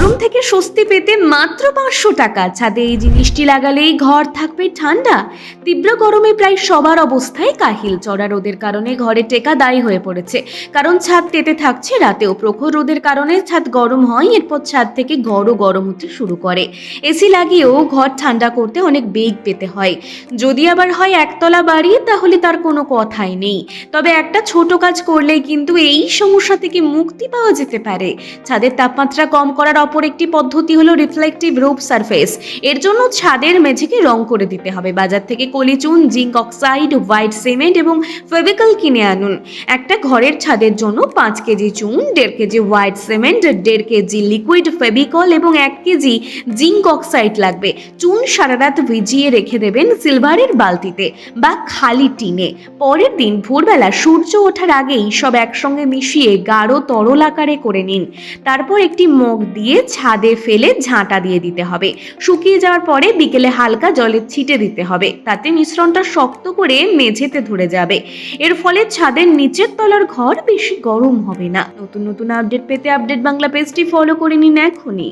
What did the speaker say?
গরম থেকে স্বস্তি পেতে মাত্র 500 টাকা ছাদে এই জিনিসটি লাগালেই ঘর থাকবে ঠান্ডা। তীব্র গরমে প্রায় সবার অবস্থায় কাহিল। চড়া রোদের কারণে ঘরে টেকা দায়ী হয়ে পড়েছে, কারণ ছাদ তেতে থাকছে। রাতেও প্রখর রোদের কারণে ছাদ গরম হয়, এরপর ছাদ থেকে ঘরও গরম হতে শুরু করে। এসি লাগিয়েও ঘর ঠান্ডা করতে অনেক বেগ পেতে হয়। যদি আবার হয় একতলা বাড়ি, তাহলে তার কোনো কথাই নেই। তবে একটা ছোট কাজ করলেই কিন্তু এই সমস্যা থেকে মুক্তি পাওয়া যেতে পারে। ছাদের তাপমাত্রা কম করার অপর একটি পদ্ধতি হলো রিফ্লেক্টিভ রুফ সারফেস। এর জন্য ছাদের মেঝেকে রং করে দিতে হবে। বাজার থেকে কলিচুন, জিঙ্ক অক্সাইড, হোয়াইট সিমেন্ট এবং ফেভিকল কিনে আনুন। একটা ঘরের ছাদের জন্য 5 কেজি চুন, 1.5 KG white cement, 1.5 KG liquid Fevicol এবং 1 কেজি জিঙ্ক অক্সাইড লাগবে। চুন সারা রাত ভিজিয়ে রেখে দেবেন সিলভারের বালতিতে বা খালি টিনে। পরের দিন ভোরবেলা সূর্য ওঠার আগেই সব একসঙ্গে মিশিয়ে গাঢ় তরল আকারে করে নিন। তারপর একটি মগ দিয়ে ছাদে ফেলে ঝাঁটা দিয়ে দিতে হবে। শুকিয়ে যাওয়ার পরে বিকেলে হালকা জলে ছিটে দিতে হবে, তাতে মিশ্রণটা শক্ত করে মেঝেতে ধরে যাবে। এর ফলে ছাদের নিচের তলার ঘর বেশি গরম হবে না। নতুন নতুন আপডেট পেতে আপডেট বাংলা পেজটি ফলো করে নিন এখনই।